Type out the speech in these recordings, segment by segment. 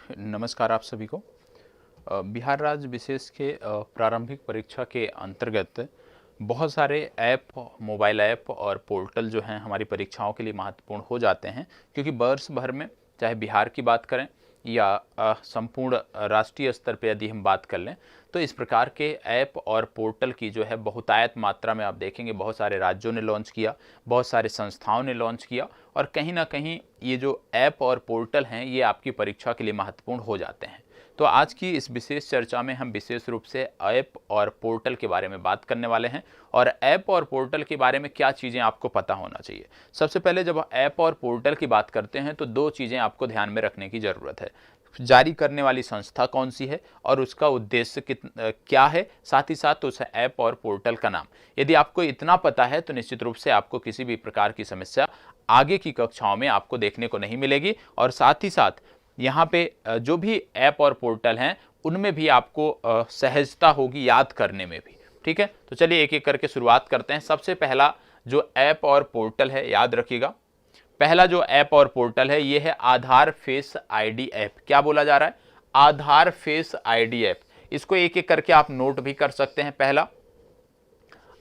नमस्कार आप सभी को। बिहार राज्य विशेष के प्रारंभिक परीक्षा के अंतर्गत बहुत सारे ऐप, मोबाइल ऐप और पोर्टल जो हैं हमारी परीक्षाओं के लिए महत्वपूर्ण हो जाते हैं, क्योंकि वर्ष भर में चाहे बिहार की बात करें या संपूर्ण राष्ट्रीय स्तर पे यदि हम बात कर लें तो इस प्रकार के ऐप और पोर्टल की जो है बहुतायत मात्रा में आप देखेंगे बहुत सारे राज्यों ने लॉन्च किया, बहुत सारे संस्थाओं ने लॉन्च किया और कहीं ना कहीं ये जो ऐप और पोर्टल हैं ये आपकी परीक्षा के लिए महत्वपूर्ण हो जाते हैं। तो आज की इस विशेष चर्चा में हम विशेष रूप से ऐप और पोर्टल के बारे में बात करने वाले हैं और ऐप और पोर्टल के बारे में क्या चीज़ें आपको पता होना चाहिए। सबसे पहले जब ऐप और पोर्टल की बात करते हैं तो दो चीज़ें आपको ध्यान में रखने की ज़रूरत है। जारी करने वाली संस्था कौन सी है और उसका उद्देश्य क्या है, साथ ही साथ उस ऐप और पोर्टल का नाम। यदि आपको इतना पता है तो निश्चित रूप से आपको किसी भी प्रकार की समस्या आगे की कक्षाओं में आपको देखने को नहीं मिलेगी और साथ ही साथ यहाँ पे जो भी ऐप और पोर्टल हैं उनमें भी आपको सहजता होगी याद करने में भी। ठीक है, तो चलिए एक एक करके शुरुआत करते हैं। सबसे पहला जो ऐप और पोर्टल है, याद रखिएगा, पहला जो ऐप और पोर्टल है ये है आधार फेस आईडी ऐप। क्या बोला जा रहा है? आधार फेस आईडी ऐप। इसको एक एक करके आप नोट भी कर सकते हैं। पहला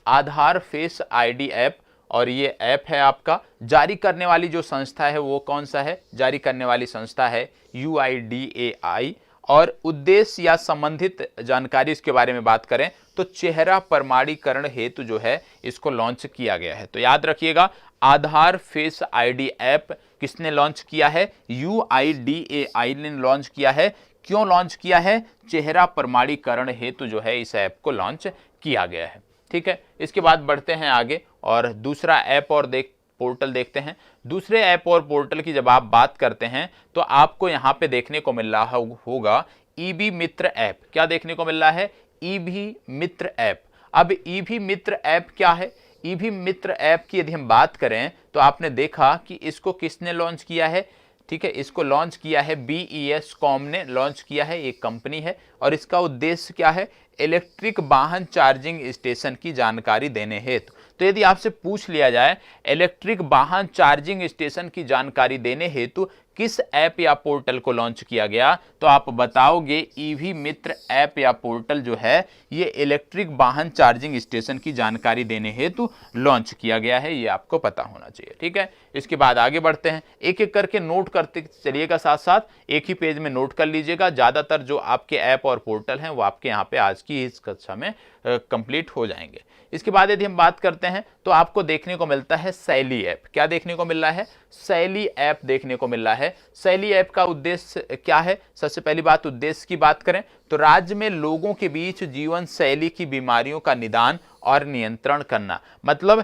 आधार फेस आईडी ऐप, और ये ऐप है आपका। जारी करने वाली जो संस्था है वो कौन सा है? जारी करने वाली संस्था है UIDAI। और उद्देश्य या संबंधित जानकारी इसके बारे में बात करें तो चेहरा प्रमाणीकरण हेतु जो है इसको लॉन्च किया गया है। तो याद रखिएगा, आधार फेस आईडी ऐप किसने लॉन्च किया है? UIDAI ने लॉन्च किया है। क्यों लॉन्च किया है? चेहरा प्रमाणीकरण हेतु जो है इस ऐप को लॉन्च किया गया है। ठीक है, इसके बाद बढ़ते हैं आगे और दूसरा ऐप और पोर्टल देखते हैं। दूसरे ऐप और पोर्टल की जब आप बात करते हैं तो आपको यहाँ पे देखने को मिल रहा होगा ईबी मित्र ऐप। क्या देखने को मिल रहा है? ईबी मित्र ऐप। अब ईबी मित्र ऐप क्या है? ईबी मित्र ऐप की यदि हम बात करें तो आपने देखा कि इसको किसने लॉन्च किया है? ठीक है, इसको लॉन्च किया है BES कॉम ने लॉन्च किया है, एक कंपनी है। और इसका उद्देश्य क्या है? इलेक्ट्रिक वाहन चार्जिंग स्टेशन की जानकारी देने हेतु। तो यदि आपसे पूछ लिया जाए इलेक्ट्रिक वाहन चार्जिंग स्टेशन की जानकारी देने हेतु किस ऐप या पोर्टल को लॉन्च किया गया, तो आप बताओगे ईवी मित्र ऐप या पोर्टल जो है ये इलेक्ट्रिक वाहन चार्जिंग स्टेशन की जानकारी देने हेतु लॉन्च किया गया है। ये आपको पता होना चाहिए। ठीक है, इसके बाद आगे बढ़ते हैं। एक एक करके नोट करते चलिएगा, साथ साथ एक ही पेज में नोट कर लीजिएगा। ज्यादातर जो आपके ऐप और पोर्टल हैं वो आपके यहाँ पे आज की इस कक्षा में कंप्लीट हो जाएंगे। इसके बाद यदि हम बात करते हैं तो आपको देखने को मिलता है शैली ऐप। क्या देखने को मिल रहा है? शैली ऐप देखने को मिल रहा है। शैली ऐप का उद्देश्य क्या है? सबसे पहली बात, उद्देश्य की बात करें तो राज्य में लोगों के बीच जीवन शैली की बीमारियों का निदान और नियंत्रण करना। मतलब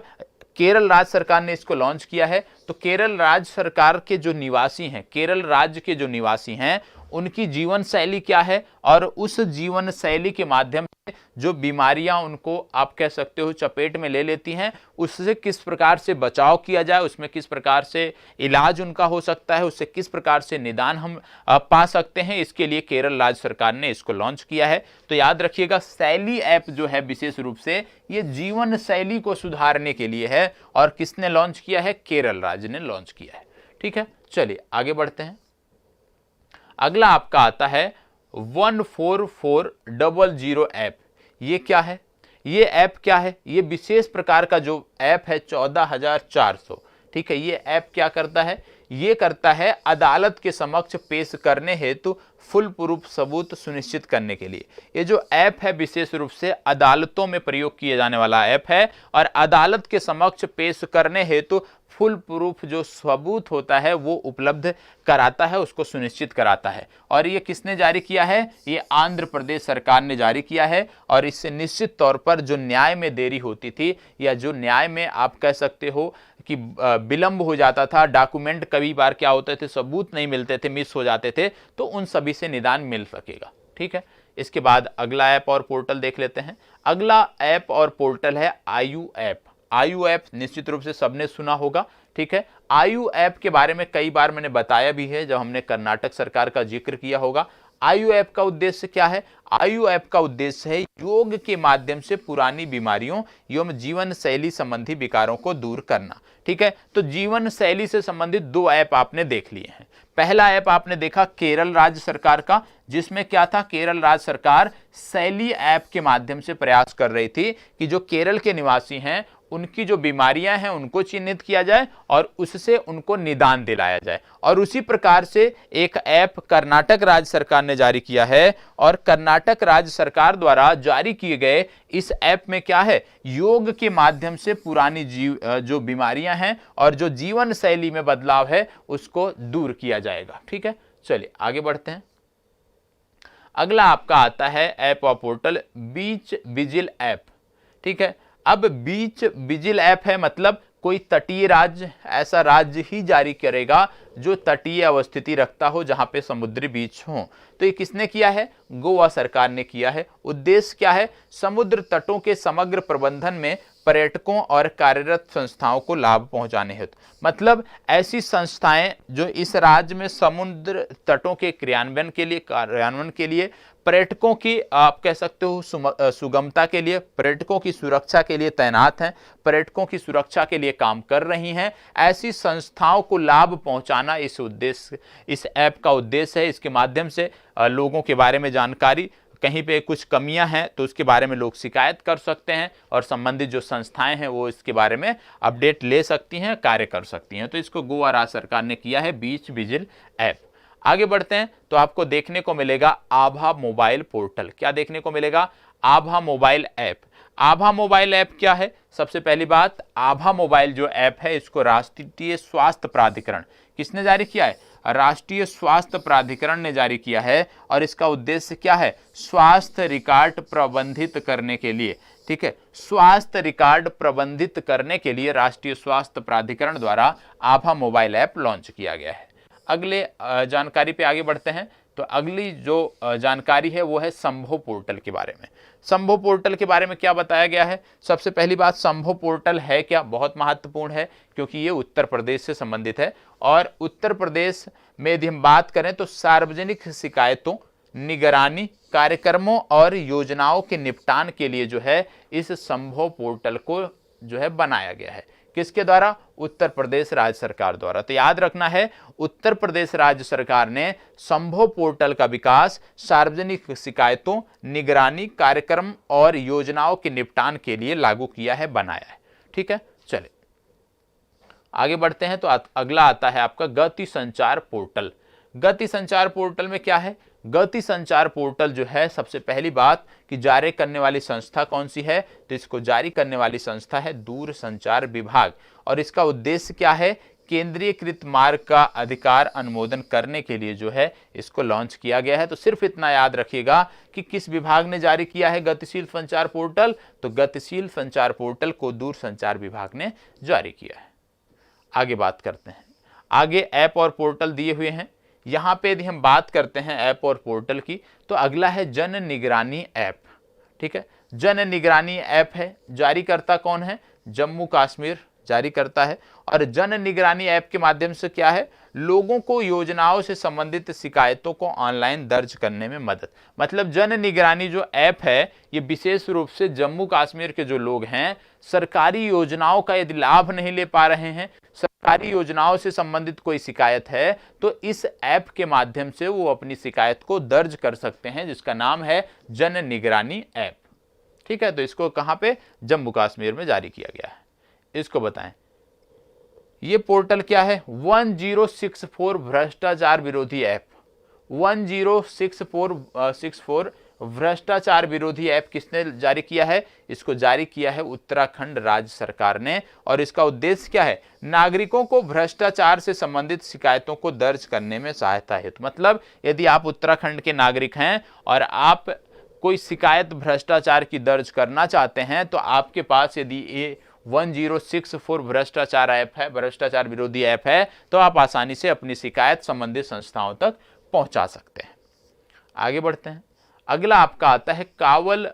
केरल राज्य सरकार ने इसको लॉन्च किया है। तो केरल राज्य सरकार के जो निवासी हैं, केरल राज्य के जो निवासी हैं उनकी जीवन शैली क्या है और उस जीवन शैली के माध्यम से जो बीमारियां उनको आप कह सकते हो चपेट में ले लेती हैं, उससे किस प्रकार से बचाव किया जाए, उसमें किस प्रकार से इलाज उनका हो सकता है, उससे किस प्रकार से निदान हम पा सकते हैं, इसके लिए केरल राज्य सरकार ने इसको लॉन्च किया है। तो याद रखिएगा, शैली ऐप जो है विशेष रूप से ये जीवन शैली को सुधारने के लिए है और किसने लॉन्च किया है? केरल राज्य ने लॉन्च किया है। ठीक है, चलिए आगे बढ़ते हैं। अगला आपका आता है 14400 ऐप। ये क्या है? ये ऐप क्या है? ये विशेष प्रकार का जो ऐप है 14400। ठीक है, ये ऐप क्या करता है? ये करता है अदालत के समक्ष पेश करने हेतु फुल प्रूफ सबूत सुनिश्चित करने के लिए। ये जो ऐप है विशेष रूप से अदालतों में प्रयोग किए जाने वाला ऐप है और अदालत के समक्ष पेश करने हेतु फुल प्रूफ जो सबूत होता है वो उपलब्ध कराता है, उसको सुनिश्चित कराता है। और ये किसने जारी किया है? ये आंध्र प्रदेश सरकार ने जारी किया है। और इससे निश्चित तौर पर जो न्याय में देरी होती थी या जो न्याय में आप कह सकते हो कि विलंब हो जाता था, डॉक्यूमेंट कई बार क्या होते थे, सबूत नहीं मिलते थे, मिस हो जाते थे, तो उन सभी से निदान मिल सकेगा। ठीक है, इसके बाद अगला ऐप और पोर्टल देख लेते हैं। अगला ऐप और पोर्टल है आयु ऐप। आयु ऐप निश्चित रूप से सबने सुना होगा। ठीक है, आयु ऐप के बारे में कई बार मैंने बताया भी है जब हमने कर्नाटक सरकार का जिक्र किया होगा। आयु ऐप का उद्देश्य क्या है? आयु ऐप का उद्देश्य है योग के माध्यम से पुरानी बीमारियों एवं जीवन शैली संबंधी विकारों को दूर करना। ठीक है, तो जीवन शैली से संबंधित 2 ऐप आपने देख लिए हैं। पहला ऐप आपने देखा केरल राज्य सरकार का, जिसमें क्या था, केरल राज्य सरकार शैली ऐप के माध्यम से प्रयास कर रही थी कि जो केरल के निवासी हैं उनकी जो बीमारियां हैं उनको चिन्हित किया जाए और उससे उनको निदान दिलाया जाए। और उसी प्रकार से एक ऐप कर्नाटक राज्य सरकार ने जारी किया है, और कर्नाटक राज्य सरकार द्वारा जारी किए गए इस ऐप में क्या है, योग के माध्यम से पुरानी जो बीमारियां हैं और जो जीवन शैली में बदलाव है उसको दूर किया जाएगा। ठीक है, चलिए आगे बढ़ते हैं। अगला आपका आता है ऐप और पोर्टल बीच विजिल ऐप। ठीक है, अब बीच विजिल ऐप है, मतलब कोई तटीय राज्य, ऐसा राज्य ही जारी करेगा जो तटीय अवस्थिति रखता हो, जहां पे समुद्री बीच हो। तो ये किसने किया है? गोवा सरकार ने किया है। उद्देश्य क्या है? समुद्र तटों के समग्र प्रबंधन में पर्यटकों और कार्यरत संस्थाओं को लाभ पहुंचाने हेतु, मतलब ऐसी संस्थाएं जो इस राज्य में समुद्र तटों के कार्यान्वयन के लिए पर्यटकों की, आप कह सकते हो सुगमता के लिए, पर्यटकों की सुरक्षा के लिए तैनात हैं, पर्यटकों की सुरक्षा के लिए काम कर रही हैं, ऐसी संस्थाओं को लाभ पहुंचाना इस ऐप का उद्देश्य है। इसके माध्यम से लोगों के बारे में जानकारी, कहीं पे कुछ कमियां हैं तो उसके बारे में लोग शिकायत कर सकते हैं और संबंधित जो संस्थाएं हैं वो इसके बारे में अपडेट ले सकती हैं, कार्य कर सकती हैं। तो इसको गोवा राज्य सरकार ने किया है, बीच विजिल ऐप। आगे बढ़ते हैं तो आपको देखने को मिलेगा आभा मोबाइल पोर्टल। क्या देखने को मिलेगा? आभा मोबाइल ऐप। आभा मोबाइल ऐप क्या है? सबसे पहली बात, आभा मोबाइल जो ऐप है इसको राष्ट्रीय स्वास्थ्य प्राधिकरण, किसने जारी किया है? राष्ट्रीय स्वास्थ्य प्राधिकरण ने जारी किया है। और इसका उद्देश्य क्या है? स्वास्थ्य रिकॉर्ड प्रबंधित करने के लिए। ठीक है, स्वास्थ्य रिकॉर्ड प्रबंधित करने के लिए राष्ट्रीय स्वास्थ्य प्राधिकरण द्वारा आभा मोबाइल ऐप लॉन्च किया गया है। अगले जानकारी पे आगे बढ़ते हैं। तो अगली जो जानकारी है वो है संभव पोर्टल के बारे में। संभव पोर्टल के बारे में क्या बताया गया है? सबसे पहली बात, संभव पोर्टल है क्या? बहुत महत्वपूर्ण है क्योंकि ये उत्तर प्रदेश से संबंधित है। और उत्तर प्रदेश में यदि हम बात करें तो सार्वजनिक शिकायतों, निगरानी कार्यक्रमों और योजनाओं के निपटान के लिए जो है इस संभव पोर्टल को जो है बनाया गया है। किसके द्वारा? उत्तर प्रदेश राज्य सरकार द्वारा। तो याद रखना है, उत्तर प्रदेश राज्य सरकार ने संभव पोर्टल का विकास सार्वजनिक शिकायतों, निगरानी कार्यक्रम और योजनाओं के निपटान के लिए लागू किया है, बनाया है। ठीक है, चलिए आगे बढ़ते हैं। तो अगला आता है आपका गति संचार पोर्टल। गति संचार पोर्टल में क्या है? गति संचार पोर्टल जो है, सबसे पहली बात कि जारी करने वाली संस्था कौन सी है? तो इसको जारी करने वाली संस्था है दूर संचार विभाग। और इसका उद्देश्य क्या है? केंद्रीयकृत मार्ग का अधिकार अनुमोदन करने के लिए जो है इसको लॉन्च किया गया है। तो सिर्फ इतना याद रखिएगा कि किस विभाग ने जारी किया है गतिशील संचार पोर्टल? तो गतिशील संचार पोर्टल को दूर संचार विभाग ने जारी किया है। आगे बात करते हैं। आगे ऐप और पोर्टल दिए हुए हैं। यहां पे यदि हम बात करते हैं ऐप और पोर्टल की, तो अगला है जन निगरानी ऐप। ठीक है, जन निगरानी ऐप है। जारीकर्ता कौन है? जम्मू कश्मीर जारी करता है। और जन निगरानी ऐप के माध्यम से क्या है? लोगों को योजनाओं से संबंधित शिकायतों को ऑनलाइन दर्ज करने में मदद। मतलब जन निगरानी जो ऐप है ये विशेष रूप से जम्मू कश्मीर के जो लोग हैं, सरकारी योजनाओं का यदि लाभ नहीं ले पा रहे हैं, सरकारी योजनाओं से संबंधित कोई शिकायत है, तो इस ऐप के माध्यम से वो अपनी शिकायत को दर्ज कर सकते हैं, जिसका नाम है जन निगरानी ऐप। ठीक है, तो इसको कहां पे? जम्मू कश्मीर में जारी किया गया है। इसको बताएं, ये पोर्टल क्या है? 1064 भ्रष्टाचार विरोधी ऐप। 1064 भ्रष्टाचार विरोधी ऐप किसने जारी किया है? इसको जारी किया है उत्तराखंड राज्य सरकार ने। और इसका उद्देश्य क्या है? नागरिकों को भ्रष्टाचार से संबंधित शिकायतों को दर्ज करने में सहायता हेतु। मतलब यदि आप उत्तराखंड के नागरिक हैं और आप कोई शिकायत भ्रष्टाचार की दर्ज करना चाहते हैं, तो आपके पास यदि ये 1064 भ्रष्टाचार ऐप है, भ्रष्टाचार विरोधी ऐप है, तो आप आसानी से अपनी शिकायत संबंधित संस्थाओं तक पहुंचा सकते हैं। आगे बढ़ते हैं। अगला आपका आता है कावल।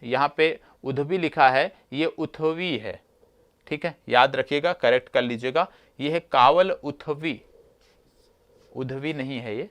यहां पे उधवी लिखा है, ये उथवी है। ठीक है, याद रखिएगा, करेक्ट कर लीजिएगा। ये है कावल उथवी, उधवी नहीं है ये।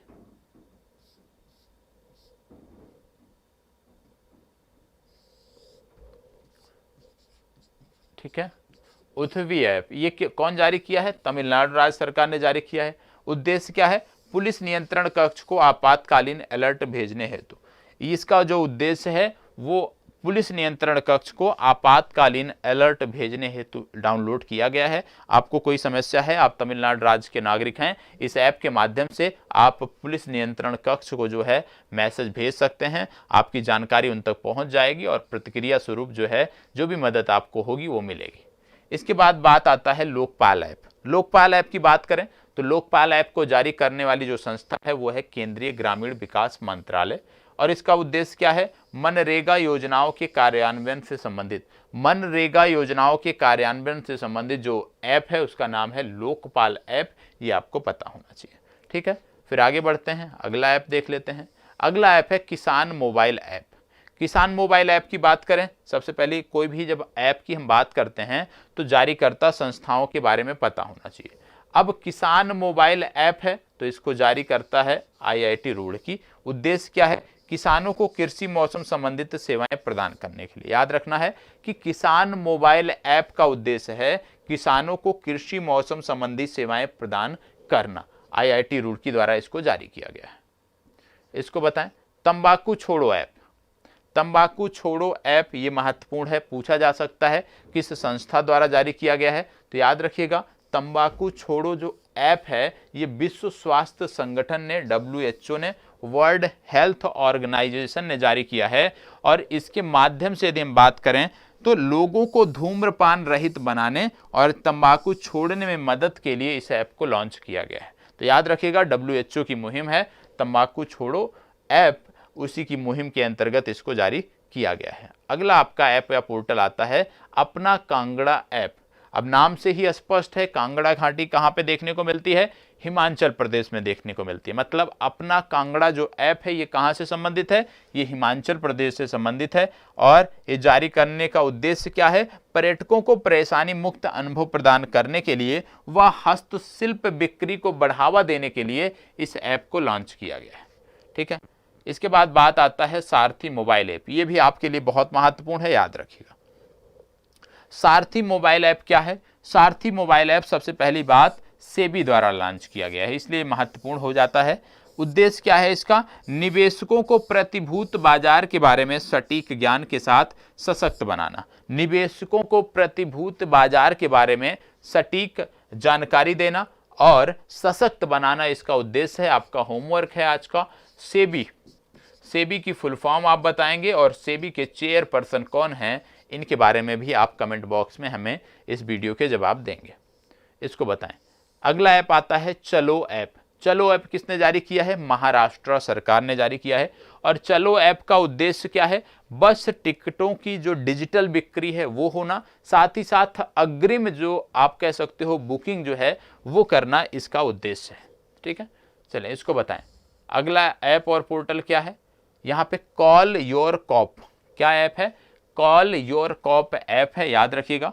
उथवी ऐप, ये कौन जारी किया है? तमिलनाडु राज्य सरकार ने जारी किया है। उद्देश्य क्या है? पुलिस नियंत्रण कक्ष को आपातकालीन अलर्ट भेजने हेतु। इसका जो उद्देश्य है वो पुलिस नियंत्रण कक्ष को आपातकालीन अलर्ट भेजने हेतु डाउनलोड किया गया है। आपको कोई समस्या है, आप तमिलनाडु राज्य के नागरिक हैं, इस ऐप के माध्यम से आप पुलिस नियंत्रण कक्ष को जो है मैसेज भेज सकते हैं, आपकी जानकारी उन तक पहुंच जाएगी और प्रतिक्रिया स्वरूप जो है जो भी मदद आपको होगी वो मिलेगी। इसके बाद बात आता है लोकपाल ऐप। लोकपाल ऐप की बात करें तो लोकपाल ऐप को जारी करने वाली जो संस्था है वो है केंद्रीय ग्रामीण विकास मंत्रालय, और इसका उद्देश्य क्या है? मनरेगा योजनाओं के कार्यान्वयन से संबंधित, मनरेगा योजनाओं के कार्यान्वयन से संबंधित जो ऐप है उसका नाम है लोकपाल ऐप, ये आपको पता होना चाहिए। ठीक है, फिर आगे बढ़ते हैं, अगला ऐप देख लेते हैं। अगला ऐप है किसान मोबाइल ऐप। किसान मोबाइल ऐप की बात करें, सबसे पहले कोई भी जब ऐप की हम बात करते हैं तो जारीकर्ता संस्थाओं के बारे में पता होना चाहिए। अब किसान मोबाइल ऐप है तो इसको जारी करता है IIT रुड़की। उद्देश्य क्या है? किसानों को कृषि मौसम संबंधित सेवाएं प्रदान करने के लिए। याद रखना है कि किसान मोबाइल ऐप का उद्देश्य है किसानों को कृषि मौसम संबंधी सेवाएं प्रदान करना। IIT रुड़की द्वारा इसको जारी किया गया है। इसको बताएं तंबाकू छोड़ो ऐप। तंबाकू छोड़ो ऐप ये महत्वपूर्ण है, पूछा जा सकता है किस संस्था द्वारा जारी किया गया है, तो याद रखिएगा तंबाकू छोड़ो जो ऐप है ये विश्व स्वास्थ्य संगठन ने, WHO ने, वर्ल्ड हेल्थ ऑर्गेनाइजेशन ने जारी किया है। और इसके माध्यम से यदि हम बात करें तो लोगों को धूम्रपान रहित बनाने और तंबाकू छोड़ने में मदद के लिए इस ऐप को लॉन्च किया गया है। तो याद रखिएगा WHO की मुहिम है तंबाकू छोड़ो ऐप, उसी की मुहिम के अंतर्गत इसको जारी किया गया है। अगला आपका ऐप या पोर्टल आता है अपना कांगड़ा ऐप। अब नाम से ही स्पष्ट है कांगड़ा घाटी कहाँ पे देखने को मिलती है? हिमाचल प्रदेश में देखने को मिलती है। मतलब अपना कांगड़ा जो ऐप है ये कहाँ से संबंधित है? ये हिमाचल प्रदेश से संबंधित है। और ये जारी करने का उद्देश्य क्या है? पर्यटकों को परेशानी मुक्त अनुभव प्रदान करने के लिए व हस्तशिल्प बिक्री को बढ़ावा देने के लिए इस ऐप को लॉन्च किया गया है। ठीक है, इसके बाद बात आता है सारथी मोबाइल ऐप। ये भी आपके लिए बहुत महत्वपूर्ण है, याद रखिएगा। सारथी मोबाइल ऐप क्या है? सारथी मोबाइल ऐप सबसे पहली बात सेबी द्वारा लॉन्च किया गया है, इसलिए महत्वपूर्ण हो जाता है। उद्देश्य क्या है इसका? निवेशकों को प्रतिभूत बाजार के बारे में सटीक ज्ञान के साथ सशक्त बनाना। निवेशकों को प्रतिभूत बाजार के बारे में सटीक जानकारी देना और सशक्त बनाना इसका उद्देश्य है। आपका होमवर्क है आज का। सेबी की फुल फॉर्म आप बताएंगे और सेबी के चेयरपर्सन कौन हैं इनके बारे में भी आप कमेंट बॉक्स में हमें इस वीडियो के जवाब देंगे। इसको बताएं। अगला ऐप आता है चलो ऐप। चलो ऐप किसने जारी किया है? महाराष्ट्र सरकार ने जारी किया है। और चलो ऐप का उद्देश्य क्या है? बस टिकटों की जो डिजिटल बिक्री है वो होना, साथ ही साथ अग्रिम जो आप कह सकते हो बुकिंग जो है वो करना इसका उद्देश्य है। ठीक है, चलें इसको बताएं। अगला ऐप और पोर्टल क्या है? यहाँ पे कॉल योर कॉप। क्या ऐप है? कॉल योर कॉप ऐप है, याद रखिएगा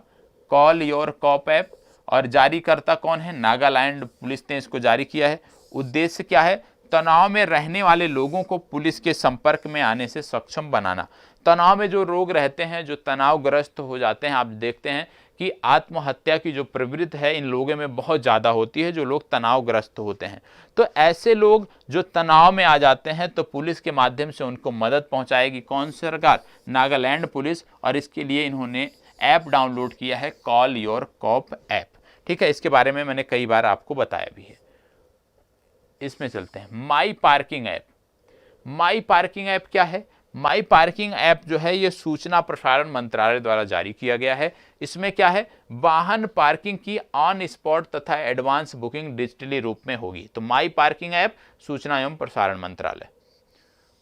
कॉल योर कॉप ऐप। और जारीकर्ता कौन है? नागालैंड पुलिस ने इसको जारी किया है। उद्देश्य क्या है? तनाव में रहने वाले लोगों को पुलिस के संपर्क में आने से सक्षम बनाना। तनाव में जो लोग रहते हैं, जो तनावग्रस्त हो जाते हैं, आप देखते हैं कि आत्महत्या की जो प्रवृत्ति है इन लोगों में बहुत ज़्यादा होती है, जो लोग तनावग्रस्त होते हैं। तो ऐसे लोग जो तनाव में आ जाते हैं तो पुलिस के माध्यम से उनको मदद पहुंचाएगी कौन सरकार? नागालैंड पुलिस। और इसके लिए इन्होंने ऐप डाउनलोड किया है कॉल योर कॉप ऐप। ठीक है, इसके बारे में मैंने कई बार आपको बताया भी है। इसमें चलते हैं माई पार्किंग ऐप। माई पार्किंग ऐप क्या है? माई पार्किंग ऐप जो है ये सूचना प्रसारण मंत्रालय द्वारा जारी किया गया है। इसमें क्या है? वाहन पार्किंग की ऑन स्पॉट तथा एडवांस बुकिंग डिजिटली रूप में होगी। तो माई पार्किंग ऐप सूचना एवं प्रसारण मंत्रालय।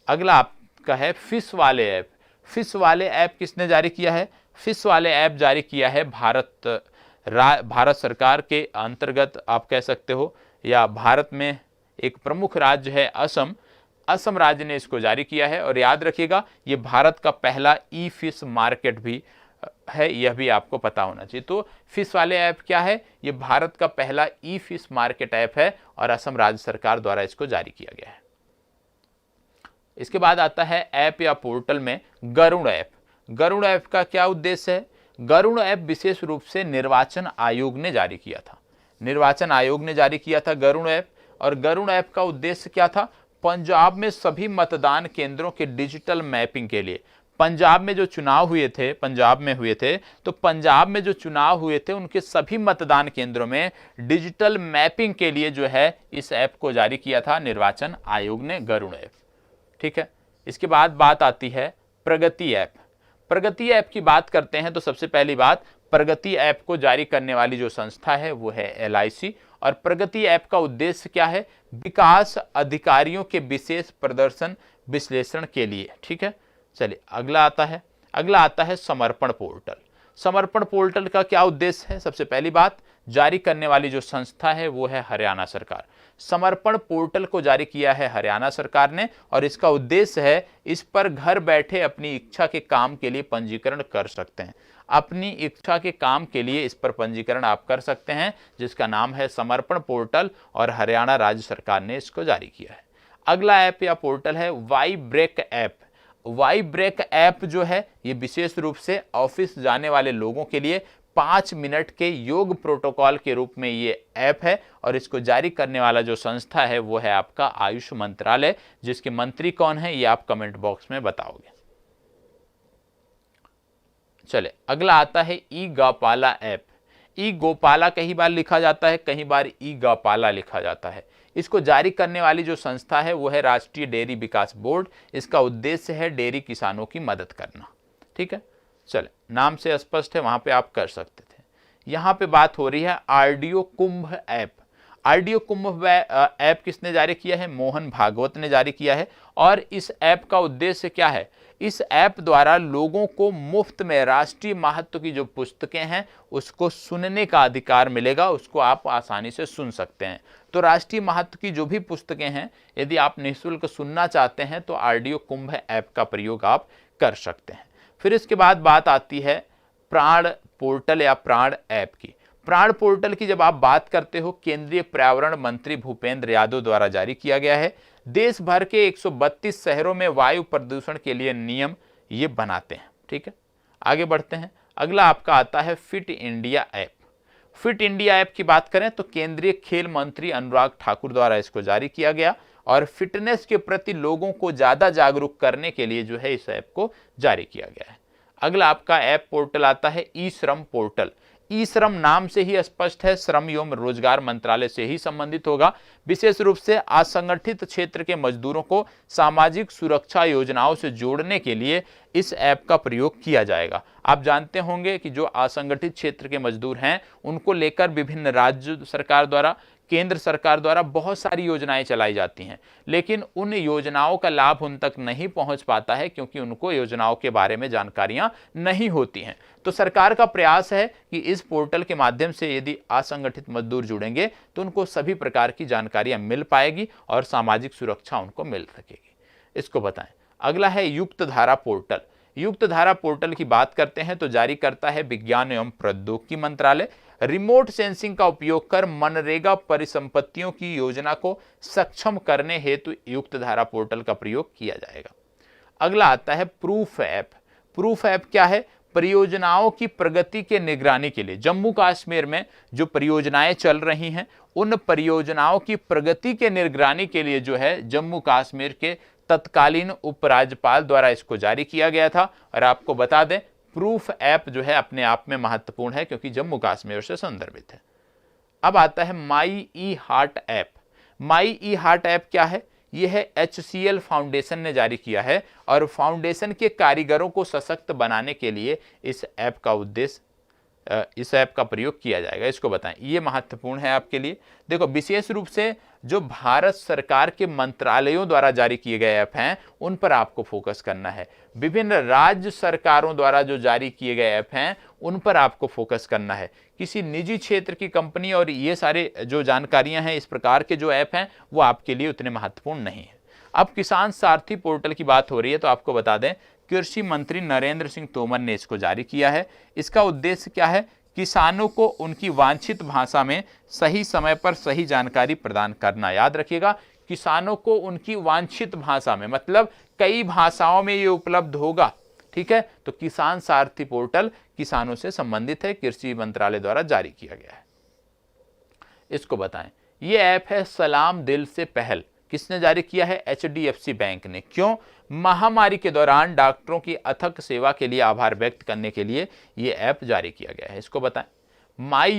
अगला आपका है फिश वाले ऐप। फिश वाले ऐप किसने जारी किया है? फिश वाले ऐप जारी किया है भारत सरकार के अंतर्गत, आप कह सकते हो, या भारत में एक प्रमुख राज्य है असम राज्य ने इसको जारी किया है। और याद रखिएगा ये भारत का पहला ई फिश मार्केट भी है, यह भी आपको पता होना चाहिए। तो फिश वाले ऐप क्या है? ये भारत का पहला ई फिश मार्केट ऐप है और असम राज्य सरकार द्वारा इसको जारी किया गया है। इसके बाद आता है ऐप या पोर्टल में गरुड़ ऐप। गरुड़ ऐप का क्या उद्देश्य है? गरुड़ ऐप विशेष रूप से निर्वाचन आयोग ने जारी किया था। निर्वाचन आयोग ने जारी किया था गरुड़ ऐप, और गरुड़ ऐप का उद्देश्य क्या था? पंजाब में सभी मतदान केंद्रों के डिजिटल मैपिंग के लिए। पंजाब में जो चुनाव हुए थे, तो पंजाब में जो चुनाव हुए थे उनके सभी मतदान केंद्रों में डिजिटल मैपिंग के लिए जो है इस ऐप को जारी किया था निर्वाचन आयोग ने, गरुड़ ऐप। ठीक है, इसके बाद बात आती है प्रगति ऐप। प्रगति ऐप की बात करते हैं तो सबसे पहली बात, प्रगति ऐप को जारी करने वाली जो संस्था है वो है LIC, और प्रगति ऐप का उद्देश्य क्या है? विकास अधिकारियों के विशेष प्रदर्शन विश्लेषण के लिए। ठीक है, चलिए अगला आता है समर्पण पोर्टल। समर्पण पोर्टल का क्या उद्देश्य है? सबसे पहली बात, जारी करने वाली जो संस्था है वो है हरियाणा सरकार। समर्पण पोर्टल को जारी किया है हरियाणा सरकार ने, और इसका उद्देश्य है इस पर घर बैठे अपनी इच्छा के काम के लिए पंजीकरण कर सकते हैं। अपनी इच्छा के काम के लिए इस पर पंजीकरण आप कर सकते हैं, जिसका नाम है समर्पण पोर्टल, और हरियाणा राज्य सरकार ने इसको जारी किया है। अगला ऐप या पोर्टल है Y break app. Y break app जो है ये विशेष रूप से ऑफिस जाने वाले लोगों के लिए 5 मिनट के योग प्रोटोकॉल के रूप में ये ऐप है, और इसको जारी करने वाला जो संस्था है वो है आपका आयुष मंत्रालय, जिसके मंत्री कौन है ये आप कमेंट बॉक्स में बताओगे। चले अगला आता है ई गौपाला ऐप। ई गोपाला कई बार लिखा जाता है, कई बार ई गौपाला लिखा जाता है। इसको जारी करने वाली जो संस्था है वो है राष्ट्रीय डेयरी विकास बोर्ड। इसका उद्देश्य है डेयरी किसानों की मदद करना। ठीक है, चले नाम से स्पष्ट है, वहां पे आप कर सकते थे। यहां पे बात हो रही है आरडीओ कुंभ ऐप। आरडीओ कुंभ ऐप किसने जारी किया है? मोहन भागवत ने जारी किया है, और इस ऐप का उद्देश्य क्या है? इस ऐप द्वारा लोगों को मुफ्त में राष्ट्रीय महत्व की जो पुस्तकें हैं उसको सुनने का अधिकार मिलेगा, उसको आप आसानी से सुन सकते हैं। तो राष्ट्रीय महत्व की जो भी पुस्तकें हैं यदि आप निःशुल्क सुनना चाहते हैं तो आरडीओ कुंभ ऐप का प्रयोग आप कर सकते हैं। फिर इसके बाद बात आती है प्राण पोर्टल या प्राण ऐप की। प्राण पोर्टल की जब आप बात करते हो, केंद्रीय पर्यावरण मंत्री भूपेंद्र यादव द्वारा जारी किया गया है। देश भर के 132 शहरों में वायु प्रदूषण के लिए नियम ये बनाते हैं। ठीक है, आगे बढ़ते हैं। अगला आपका आता है fit India app. Fit India app की बात करें तो केंद्रीय खेल मंत्री अनुराग ठाकुर द्वारा इसको जारी किया गया, और फिटनेस के प्रति लोगों को ज्यादा जागरूक करने के लिए जो है इस ऐप को जारी किया गया है। अगला आपका ऐप पोर्टल आता है ई श्रम पोर्टल। ई श्रम नाम से ही स्पष्ट है, श्रम एवं रोजगार मंत्रालय से ही संबंधित होगा। विशेष रूप से असंगठित क्षेत्र के मजदूरों को सामाजिक सुरक्षा योजनाओं से जोड़ने के लिए इस ऐप का प्रयोग किया जाएगा। आप जानते होंगे कि जो असंगठित क्षेत्र के मजदूर हैं उनको लेकर विभिन्न राज्य सरकार द्वारा, केंद्र सरकार द्वारा बहुत सारी योजनाएं चलाई जाती हैं, लेकिन उन योजनाओं का लाभ उन तक नहीं पहुंच पाता है क्योंकि उनको योजनाओं के बारे में जानकारियां नहीं होती हैं। तो सरकार का प्रयास है कि इस पोर्टल के माध्यम से यदि असंगठित मजदूर जुड़ेंगे तो उनको सभी प्रकार की जानकारियां मिल पाएगी और सामाजिक सुरक्षा उनको मिल सकेगी। इसको बताएं। अगला है युक्त धारा पोर्टल। युक्त धारा पोर्टल की बात करते हैं तो जारी करता है विज्ञान एवं प्रौद्योगिकी मंत्रालय। रिमोट सेंसिंग का उपयोग कर मनरेगा परिसंपत्तियों की योजना को सक्षम करने हेतु युक्त धारा पोर्टल का प्रयोग किया जाएगा। अगला आता है प्रूफ ऐप। प्रूफ ऐप क्या है? परियोजनाओं की प्रगति के निगरानी के लिए जम्मू कश्मीर में जो परियोजनाएं चल रही हैं उन परियोजनाओं की प्रगति के निगरानी के लिए जो है जम्मू कश्मीर के तत्कालीन उपराज्यपाल द्वारा इसको जारी किया गया था। और आपको बता दें प्रूफ ऐप जो है अपने आप में महत्वपूर्ण है क्योंकि जम्मू कश्मीर से संदर्भित है। अब आता है माई ई हार्ट ऐप। माई ई हार्ट ऐप क्या है? यह है HCL फाउंडेशन ने जारी किया है, और फाउंडेशन के कारीगरों को सशक्त बनाने के लिए इस ऐप का प्रयोग किया जाएगा। इसको बताएं, ये महत्वपूर्ण है आपके लिए। देखो विशेष रूप से जो भारत सरकार के मंत्रालयों द्वारा जारी किए गए ऐप हैं उन पर आपको फोकस करना है। विभिन्न राज्य सरकारों द्वारा जो जारी किए गए ऐप हैं उन पर आपको फोकस करना है। किसी निजी क्षेत्र की कंपनी और ये सारे जो जानकारियां हैं इस प्रकार के जो ऐप हैं वो आपके लिए उतने महत्वपूर्ण नहीं है। अब किसान सारथी पोर्टल की बात हो रही है तो आपको बता दें कृषि मंत्री नरेंद्र सिंह तोमर ने इसको जारी किया है। इसका उद्देश्य क्या है? किसानों को उनकी वांछित भाषा में सही समय पर सही जानकारी प्रदान करना। याद रखिएगा, किसानों को उनकी वांछित भाषा में, मतलब कई भाषाओं में ये उपलब्ध होगा। ठीक है, तो किसान सारथी पोर्टल किसानों से संबंधित है, कृषि मंत्रालय द्वारा जारी किया गया है। इसको बताएं, ये ऐप है सलाम दिल से पहल, किसने जारी किया है? HDFC बैंक ने। क्यों? महामारी के दौरान डॉक्टरों की अथक सेवा के लिए आभार व्यक्त करने के लिए ये ऐप जारी किया गया है। इसको बताएं। माई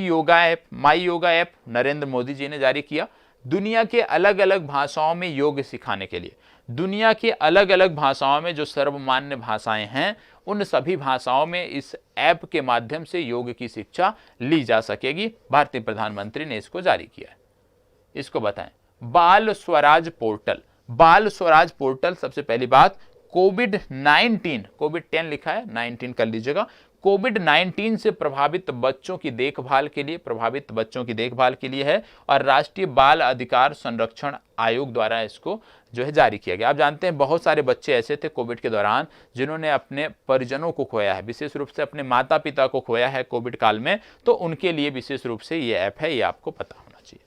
योगा ऐप नरेंद्र मोदी जी ने जारी किया। दुनिया के अलग अलग भाषाओं में योग सिखाने के लिए, दुनिया के अलग अलग भाषाओं में जो सर्वमान्य भाषाएं हैं उन सभी भाषाओं में इस ऐप के माध्यम से योग की शिक्षा ली जा सकेगी। भारतीय प्रधानमंत्री ने इसको जारी किया है। इसको बताएं, बाल स्वराज पोर्टल सबसे पहली बात, कोविड 10 लिखा है, 19 कर लीजिएगा, कोविड-19 से प्रभावित बच्चों की देखभाल के लिए है और राष्ट्रीय बाल अधिकार संरक्षण आयोग द्वारा इसको जो है जारी किया गया। आप जानते हैं बहुत सारे बच्चे ऐसे थे कोविड के दौरान जिन्होंने अपने परिजनों को खोया है, विशेष रूप से अपने माता पिता को खोया है कोविड काल में, तो उनके लिए विशेष रूप से ये ऐप है, ये आपको पता होना चाहिए।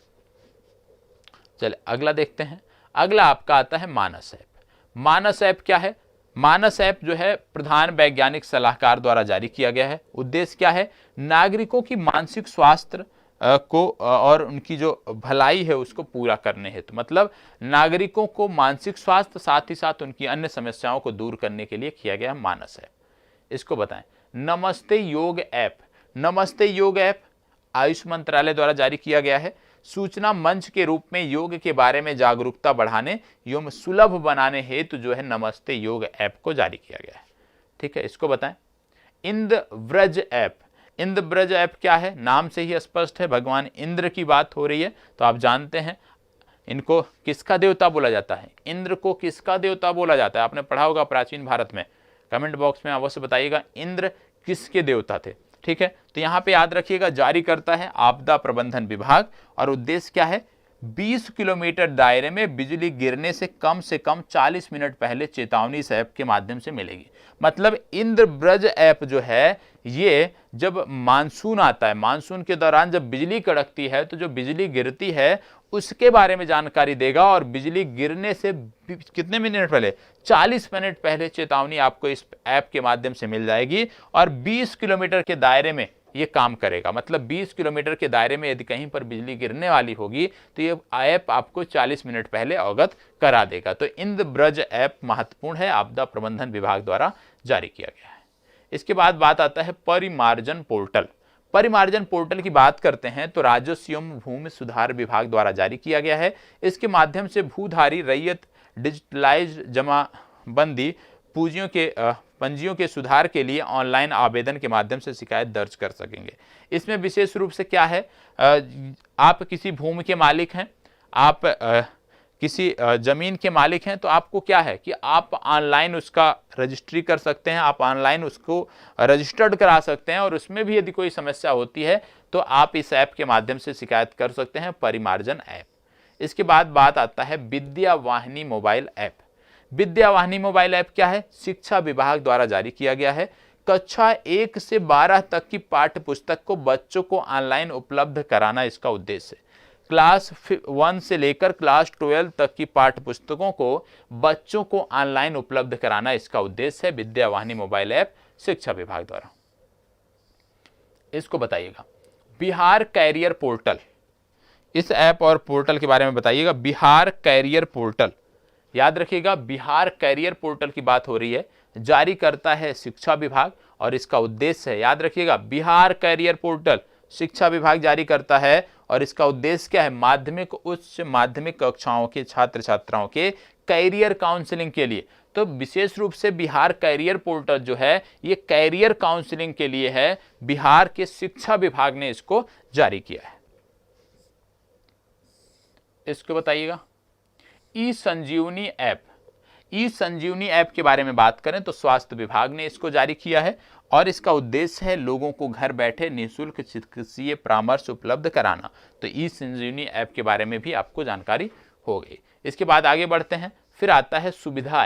चलिए अगला देखते हैं। अगला आपका आता है मानस ऐप। मानस ऐप क्या है? मानस ऐप जो है प्रधान वैज्ञानिक सलाहकार द्वारा जारी किया गया है। उद्देश्य क्या है? नागरिकों की मानसिक स्वास्थ्य को और उनकी जो भलाई है उसको पूरा करने हेतु, मतलब नागरिकों को मानसिक स्वास्थ्य साथ ही साथ उनकी अन्य समस्याओं को दूर करने के लिए किया गया मानस ऐप। इसको बताएं। नमस्ते योग ऐप आयुष मंत्रालय द्वारा जारी किया गया है। सूचना मंच के रूप में योग के बारे में जागरूकता बढ़ाने एवं सुलभ बनाने हेतु जो है नमस्ते योग ऐप को जारी किया गया है। ठीक है, इसको बताएं। इंद्र ब्रज ऐप क्या है? नाम से ही स्पष्ट है, भगवान इंद्र की बात हो रही है। तो आप जानते हैं इनको किसका देवता बोला जाता है? इंद्र को किसका देवता बोला जाता है? आपने पढ़ा होगा प्राचीन भारत में, कमेंट बॉक्स में अवश्य बताइएगा इंद्र किसके देवता थे। ठीक है, तो यहां पे याद रखिएगा जारी करता है आपदा प्रबंधन विभाग और उद्देश्य क्या है? 20 किलोमीटर दायरे में बिजली गिरने से कम 40 मिनट पहले चेतावनी इस ऐप के माध्यम से मिलेगी। मतलब इंद्र ब्रज ऐप जो है ये जब मानसून आता है, मानसून के दौरान जब बिजली कड़कती है तो जो बिजली गिरती है उसके बारे में जानकारी देगा और बिजली गिरने से कितने मिनट पहले? 40 मिनट पहले चेतावनी आपको इस ऐप के माध्यम से मिल जाएगी और 20 किलोमीटर के दायरे में ये काम करेगा। मतलब 20 किलोमीटर के दायरे में यदि कहीं पर बिजली गिरने वाली होगी तो ये ऐप आपको 40 मिनट पहले अवगत करा देगा। तो इंद्र ब्रज ऐप महत्वपूर्ण है, आपदा प्रबंधन विभाग द्वारा जारी किया गया है। इसके बाद बात आता है परिमार्जन पोर्टल की बात करते हैं तो राजस्व एवं भूमि सुधार विभाग द्वारा जारी किया गया है। इसके माध्यम से भूधारी रैयत डिजिटलाइज जमाबंदी पंजियों के सुधार के लिए ऑनलाइन आवेदन के माध्यम से शिकायत दर्ज कर सकेंगे। इसमें विशेष रूप से क्या है? आप किसी भूमि के मालिक हैं, आप किसी जमीन के मालिक हैं, तो आपको क्या है कि आप ऑनलाइन उसका रजिस्ट्री कर सकते हैं, आप ऑनलाइन उसको रजिस्टर्ड करा सकते हैं और उसमें भी यदि कोई समस्या होती है तो आप इस ऐप के माध्यम से शिकायत कर सकते हैं, परिमार्जन ऐप। इसके बाद बात आता है Vidyavahini mobile app. Vidyavahini mobile app क्या है? शिक्षा विभाग द्वारा जारी किया गया है। कक्षा 1 से 12 तक की पाठ्य पुस्तक को बच्चों को ऑनलाइन उपलब्ध कराना इसका उद्देश्य है। क्लास 1 से लेकर क्लास 12 तक की पाठ्य पुस्तकों को बच्चों को ऑनलाइन उपलब्ध कराना इसका उद्देश्य है विद्यावाहिनी मोबाइल ऐप शिक्षा विभाग द्वारा। इसको बताइएगा। बिहार कैरियर पोर्टल, इस ऐप और पोर्टल के बारे में बताइएगा। बिहार कैरियर पोर्टल, याद रखिएगा बिहार कैरियर पोर्टल की बात हो रही है, जारी करता है शिक्षा विभाग और इसका उद्देश्य है, याद रखिएगा बिहार कैरियर पोर्टल शिक्षा विभाग जारी करता है और इसका उद्देश्य क्या है? माध्यमिक उच्च माध्यमिक कक्षाओं के छात्र छात्राओं के कैरियर काउंसलिंग के लिए। तो विशेष रूप से बिहार कैरियर पोर्टल जो है ये कैरियर काउंसलिंग के लिए है, बिहार के शिक्षा विभाग ने इसको जारी किया है। इसको बताइएगा। ई संजीवनी ऐप के बारे में बात करें तो स्वास्थ्य विभाग ने इसको जारी किया है और इसका उद्देश्य है लोगों को घर बैठे निःशुल्क चिकित्सीय परामर्श उपलब्ध कराना। तो ई संजीवनी ऐप के बारे में भी आपको जानकारी हो गई। इसके बाद आगे बढ़ते हैं। फिर आता है सुविधा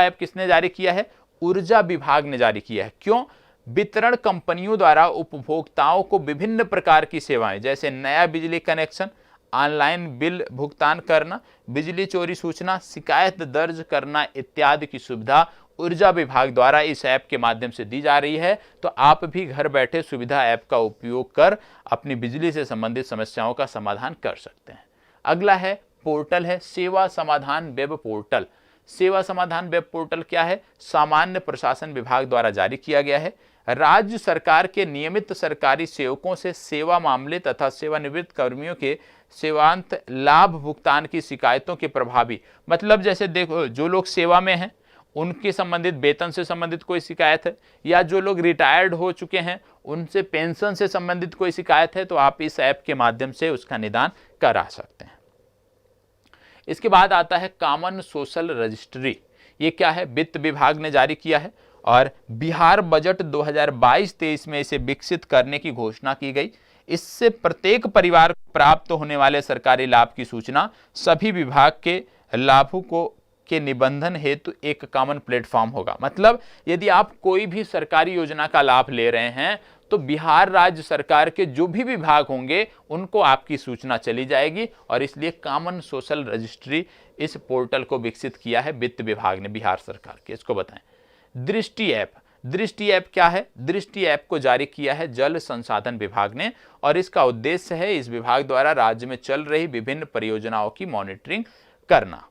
ऐप किसने जारी किया है? ऊर्जा विभाग ने जारी किया है। क्यों? वितरण कंपनियों द्वारा उपभोक्ताओं को विभिन्न प्रकार की सेवाएं जैसे नया बिजली कनेक्शन, ऑनलाइन बिल भुगतान करना, बिजली चोरी सूचना, शिकायत दर्ज करना इत्यादि की सुविधा ऊर्जा विभाग द्वारा इस ऐप के माध्यम से दी जा रही है। तो आप भी घर बैठे सुविधा ऐप का उपयोग कर अपनी बिजली से संबंधित समस्याओं का समाधान कर सकते हैं। अगला है पोर्टल है सेवा समाधान वेब पोर्टल। सेवा समाधान वेब पोर्टल क्या है? सामान्य प्रशासन विभाग द्वारा जारी किया गया है। राज्य सरकार के नियमित सरकारी सेवकों से सेवा मामले तथा सेवानिवृत्त कर्मियों के सेवांत लाभ भुगतान की शिकायतों के प्रभावी, मतलब जैसे देखो जो लोग सेवा में हैं उनके संबंधित वेतन से संबंधित कोई शिकायत है, या जो लोग रिटायर्ड हो चुके हैं उनसे पेंशन से संबंधित कोई शिकायत है, तो आप इस ऐप के माध्यम से उसका निदान करा सकते हैं। इसके बाद आता है कॉमन सोशल रजिस्ट्री। ये क्या है? वित्त विभाग ने जारी किया है और बिहार बजट 2022-23 में इसे विकसित करने की घोषणा की गई। इससे प्रत्येक परिवार को प्राप्त होने वाले सरकारी लाभ की सूचना सभी विभाग के लाभुकों के निबंधन हेतु एक कॉमन प्लेटफॉर्म होगा। मतलब यदि आप कोई भी सरकारी योजना का लाभ ले रहे हैं तो बिहार राज्य सरकार के जो भी विभाग होंगे उनको आपकी सूचना चली जाएगी, और इसलिए कॉमन सोशल रजिस्ट्री इस पोर्टल को विकसित किया है वित्त विभाग ने बिहार सरकार के। इसको बताएं। दृष्टि ऐप। दृष्टि ऐप क्या है? दृष्टि ऐप को जारी किया है जल संसाधन विभाग ने, और इसका उद्देश्य है इस विभाग द्वारा राज्य में चल रही विभिन्न परियोजनाओं की मॉनिटरिंग करना।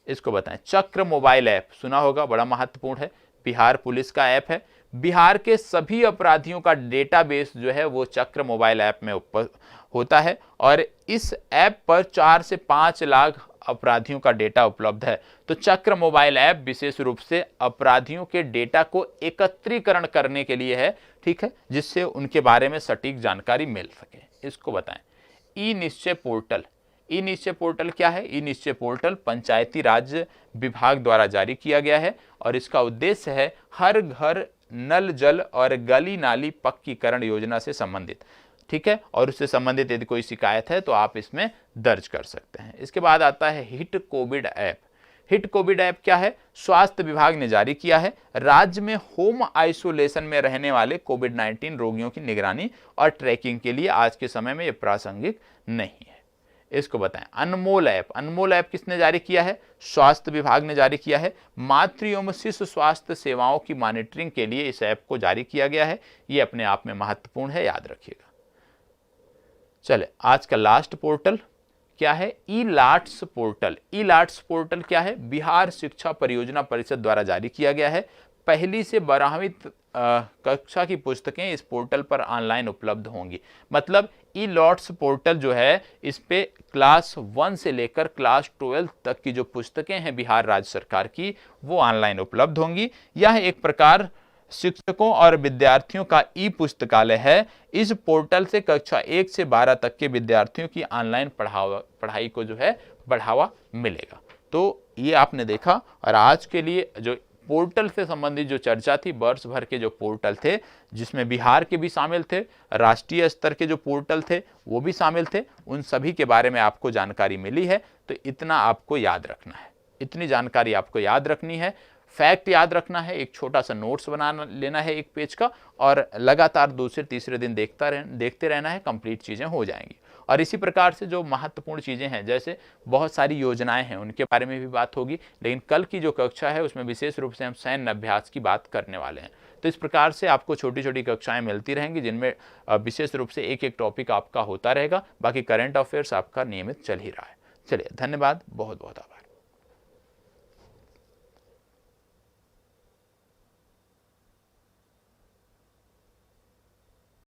इसको बताएं। चक्र मोबाइल ऐप सुना होगा, बड़ा महत्वपूर्ण है, बिहार पुलिस का ऐप है। बिहार के सभी अपराधियों का डेटाबेस जो है वो चक्र मोबाइल ऐप में होता है, और इस ऐप पर 4 से 5 लाख अपराधियों का डेटा उपलब्ध है। तो चक्र मोबाइल ऐप विशेष रूप से अपराधियों के डेटा को एकत्रीकरण करने के लिए है, ठीक है, जिससे उनके बारे में सटीक जानकारी मिल सके। इसको बताएं। ई निश्चय पोर्टल। ई निश्चय पोर्टल क्या है? ई निश्चय पोर्टल पंचायती राज विभाग द्वारा जारी किया गया है, और इसका उद्देश्य है हर घर नल जल और गली नाली पक्कीकरण योजना से संबंधित, ठीक है, और उससे संबंधित यदि कोई शिकायत है तो आप इसमें दर्ज कर सकते हैं। इसके बाद आता है hit Covid app. Hit Covid app क्या है? स्वास्थ्य विभाग ने जारी किया है। राज्य में होम आइसोलेशन में रहने वाले कोविड-19 रोगियों की निगरानी और ट्रैकिंग के लिए आज के समय में यह प्रासंगिक नहीं है। इसको बताएं। अनमोल ऐप। अनमोल ऐप किसने जारी किया है? स्वास्थ्य विभाग ने जारी किया है। मातृ एवं शिशु स्वास्थ्य सेवाओं की मॉनिटरिंग के लिए इस ऐप को जारी किया गया है। ये अपने आप में महत्वपूर्ण है, याद रखिएगा। चले आज का लास्ट पोर्टल क्या है? ई लाट्स पोर्टल। ई लाट्स पोर्टल क्या है? बिहार शिक्षा परियोजना परिषद द्वारा जारी किया गया है। पहली से 12वीं कक्षा की पुस्तकें इस पोर्टल पर ऑनलाइन उपलब्ध होंगी। मतलब ई लॉट्स पोर्टल जो है इस पे क्लास 1 से लेकर क्लास 12 तक की जो पुस्तकें हैं बिहार राज्य सरकार की वो ऑनलाइन उपलब्ध होंगी। यह एक प्रकार शिक्षकों और विद्यार्थियों का ई पुस्तकालय है। इस पोर्टल से कक्षा 1 से 12 तक के विद्यार्थियों की ऑनलाइन पढ़ाई को जो है बढ़ावा मिलेगा। तो ये आपने देखा, और आज के लिए जो पोर्टल से संबंधित जो चर्चा थी, वर्ष भर के जो पोर्टल थे जिसमें बिहार के भी शामिल थे, राष्ट्रीय स्तर के जो पोर्टल थे वो भी शामिल थे, उन सभी के बारे में आपको जानकारी मिली है। तो इतना आपको याद रखना है, इतनी जानकारी आपको याद रखनी है, फैक्ट याद रखना है, एक छोटा सा नोट्स बना लेना है 1 पेज का, और लगातार दूसरे तीसरे दिन देखते रहना है, कंप्लीट चीज़ें हो जाएंगी। और इसी प्रकार से जो महत्वपूर्ण चीज़ें हैं, जैसे बहुत सारी योजनाएं हैं, उनके बारे में भी बात होगी, लेकिन कल की जो कक्षा है उसमें विशेष रूप से हम सैन्य अभ्यास की बात करने वाले हैं। तो इस प्रकार से आपको छोटी छोटी कक्षाएं मिलती रहेंगी जिनमें विशेष रूप से एक एक टॉपिक आपका होता रहेगा। बाकी करंट अफेयर्स आपका नियमित चल ही रहा है। चलिए, धन्यवाद, बहुत बहुत आभार।